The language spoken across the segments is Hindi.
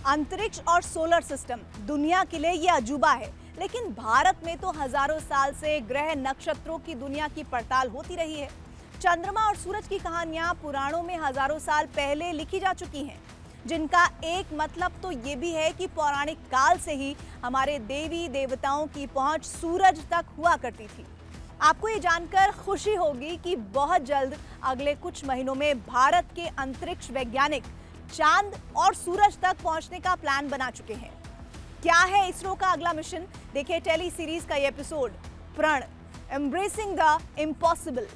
अंतरिक्ष और सोलर सिस्टम दुनिया के लिए ये अजूबा है, लेकिन भारत में तो हजारों साल से ग्रह नक्षत्रों की दुनिया की पड़ताल होती रही है। चंद्रमा और सूरज की कहानियां पुराणों में हजारों साल पहले लिखी जा चुकी हैं, जिनका एक मतलब तो ये भी है कि पौराणिक काल से ही हमारे देवी देवताओं की पहुंच सूरज तक हुआ करती थी। आपको ये जानकर खुशी होगी कि बहुत जल्द अगले कुछ महीनों में भारत के अंतरिक्ष वैज्ञानिक चांद और सूरज तक पहुंचने का प्लान बना चुके हैं। क्या है इसरो का अगला मिशन? देखिए टेली सीरीज का ये एपिसोड प्रण, एम्ब्रेसिंग द इम्पॉसिबल।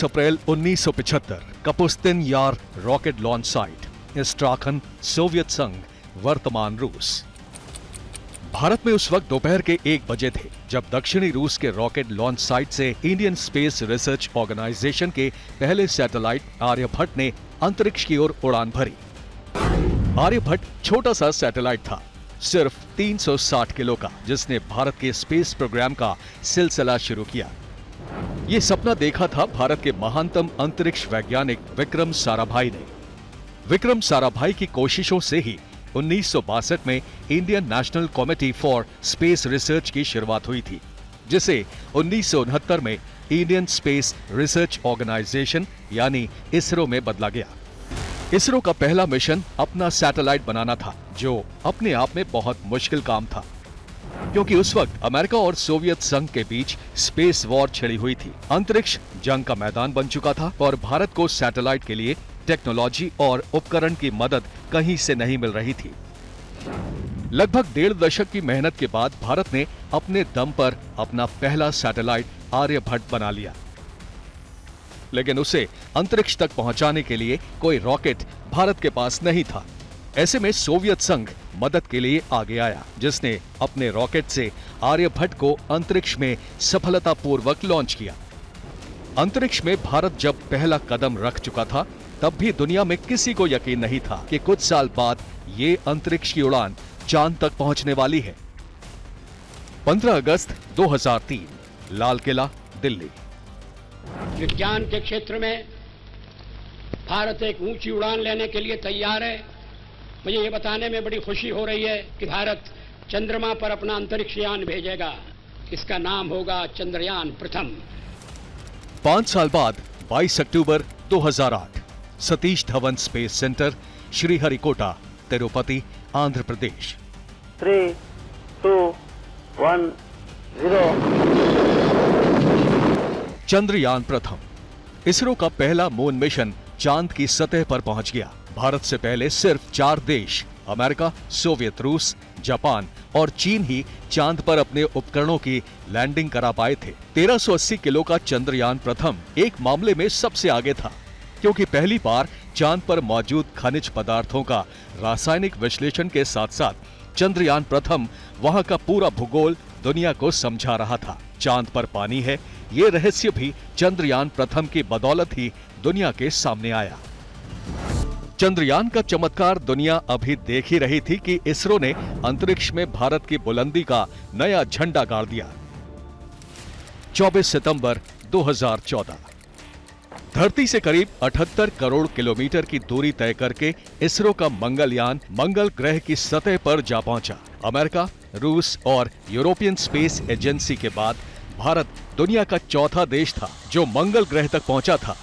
अप्रैल 1975 कपुस्तिन यार रॉकेट लॉन्च साइट, एस्ट्राखन, सोवियत संघ, वर्तमान रूस। भारत में उस वक्त दोपहर के 1 बजे थे जब दक्षिणी रूस के रॉकेट लॉन्च साइट से इंडियन स्पेस रिसर्च ऑर्गेनाइजेशन के पहले सैटेलाइट आर्यभट्ट ने अंतरिक्ष की ओर उड़ान भरी। आर्यभट्ट छोटा सा सैटेलाइट था, सिर्फ 360 किलो का, जिसने भारत के स्पेस प्रोग्राम का सिलसिला शुरू किया। ये सपना देखा था भारत के महानतम अंतरिक्ष वैज्ञानिक विक्रम साराभाई ने। विक्रम साराभाई की कोशिशों से ही 1962 में Indian national committee for space research की शुरुआत हुई थी, जिसे 1969 में इंडियन स्पेस रिसर्च ऑर्गेनाइजेशन यानी इसरो में बदला गया। इसरो का पहला मिशन अपना सैटेलाइट बनाना था, जो अपने आप में बहुत मुश्किल काम था, क्योंकि उस वक्त अमेरिका और सोवियत संघ के बीच स्पेस वॉर छिड़ी हुई थी। अंतरिक्ष जंग का मैदान बन चुका था और भारत को सैटेलाइट के लिए टेक्नोलॉजी और उपकरण की मदद कहीं से नहीं मिल रही थी। लगभग 1.5 दशक की मेहनत के बाद भारत ने अपने दम पर अपना पहला सैटेलाइट आर्यभट्ट बना लिया, लेकिन उसे अंतरिक्ष तक पहुंचाने के लिए कोई रॉकेट भारत के पास नहीं था। ऐसे में सोवियत संघ मदद के लिए आगे आया, जिसने अपने रॉकेट से आर्यभट्ट को अंतरिक्ष में सफलतापूर्वक लॉन्च किया। अंतरिक्ष में भारत जब पहला कदम रख चुका था, तब भी दुनिया में किसी को यकीन नहीं था कि कुछ साल बाद ये अंतरिक्ष की उड़ान चांद तक पहुंचने वाली है। 15 अगस्त 2003, लाल किला, दिल्ली। विज्ञान के क्षेत्र में भारत एक ऊंची उड़ान लेने के लिए तैयार है। मुझे ये बताने में बड़ी खुशी हो रही है कि भारत चंद्रमा पर अपना अंतरिक्ष यान भेजेगा। इसका नाम होगा चंद्रयान प्रथम। 5 साल बाद 22 अक्टूबर 2008, सतीश धवन स्पेस सेंटर, श्रीहरिकोटा, तिरुपति, आंध्र प्रदेश। 3, 2, 1, 0। चंद्रयान प्रथम, इसरो का पहला मून मिशन चांद की सतह पर पहुंच गया। भारत से पहले सिर्फ 4 देश, अमेरिका, सोवियत रूस, जापान और चीन ही चांद पर अपने उपकरणों की लैंडिंग करा पाए थे। 1380 किलो का चंद्रयान प्रथम एक मामले में सबसे आगे था, क्योंकि पहली बार चांद पर मौजूद खनिज पदार्थों का रासायनिक विश्लेषण के साथ साथ चंद्रयान प्रथम वहां का पूरा भूगोल दुनिया को समझा रहा था। चांद पर पानी है, ये रहस्य भी चंद्रयान प्रथम की बदौलत ही दुनिया के सामने आया। चंद्रयान का चमत्कार दुनिया अभी देख ही रही थी कि इसरो ने अंतरिक्ष में भारत की बुलंदी का नया झंडा गाड़ दिया। 24 सितंबर 2014, धरती से करीब 78 करोड़ किलोमीटर की दूरी तय करके इसरो का मंगलयान मंगल ग्रह की सतह पर जा पहुंचा। अमेरिका, रूस और यूरोपियन स्पेस एजेंसी के बाद भारत दुनिया का चौथा देश था जो मंगल ग्रह तक पहुंचा था।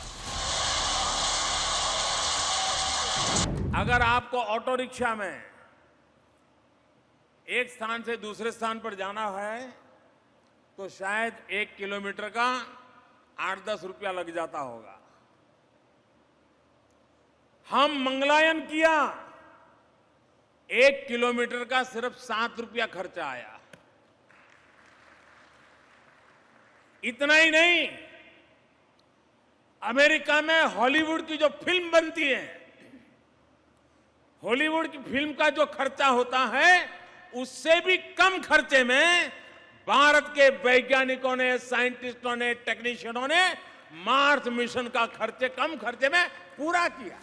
अगर आपको ऑटो रिक्शा में एक स्थान से दूसरे स्थान पर जाना है तो शायद 1 किलोमीटर का 8-10 रुपया लग जाता होगा। हम मंगलायन किया, 1 किलोमीटर का सिर्फ 7 रुपया खर्चा आया। इतना ही नहीं, अमेरिका में हॉलीवुड की जो फिल्म बनती है, हॉलीवुड की फिल्म का जो खर्चा होता है, उससे भी कम खर्चे में भारत के वैज्ञानिकों ने, साइंटिस्टों ने, टेक्नीशियनों ने मार्स मिशन का खर्चे कम खर्चे में पूरा किया।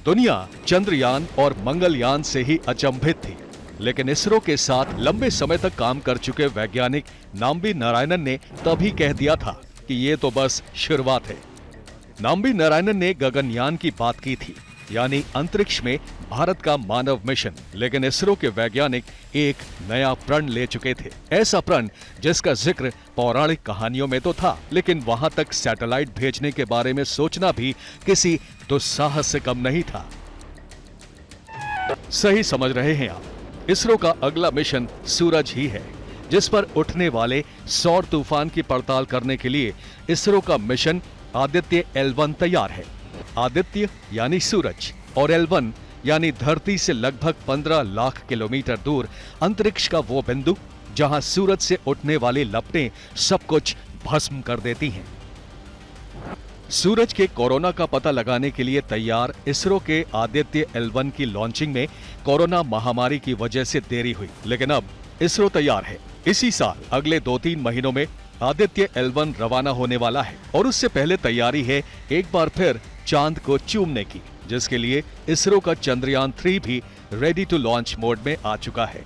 दुनिया चंद्रयान और मंगलयान से ही अचंभित थी, लेकिन इसरो के साथ लंबे समय तक काम कर चुके वैज्ञानिक नाम्बी नारायणन ने तभी कह दिया था कि ये तो बस शुरुआत है। नाम्बी नारायणन ने गगनयान की बात की थी, यानी अंतरिक्ष में भारत का मानव मिशन, लेकिन इसरो के वैज्ञानिक एक नया प्रण ले चुके थे। ऐसा प्रण जिसका जिक्र पौराणिक कहानियों में तो था, लेकिन वहां तक सैटेलाइट भेजने के बारे में सोचना भी किसी दुस्साहस से कम नहीं था। सही समझ रहे हैं आप, इसरो का अगला मिशन सूरज ही है, जिस पर उठने वाले सौर तूफान की पड़ताल करने के लिए इसरो का मिशन आदित्य L1 तैयार है। आदित्य यानी सूरज और L1 यानी धरती से लगभग 15 लाख किलोमीटर दूर अंतरिक्ष का वो बिंदु जहां सूरज से उठने वाली लपटें सब कुछ भस्म कर देती हैं। सूरज के कोरोना का पता लगाने के लिए तैयार इसरो के आदित्य L1 की लॉन्चिंग में कोरोना महामारी की वजह से देरी हुई, लेकिन अब इसरो तैयार है। इसी साल अगले 2-3 महीनों में आदित्य L1 रवाना होने वाला है और उससे पहले तैयारी है एक बार फिर चांद को चूमने की, जिसके लिए इसरो का चंद्रयान 3 भी रेडी टू लॉन्च मोड में आ चुका है।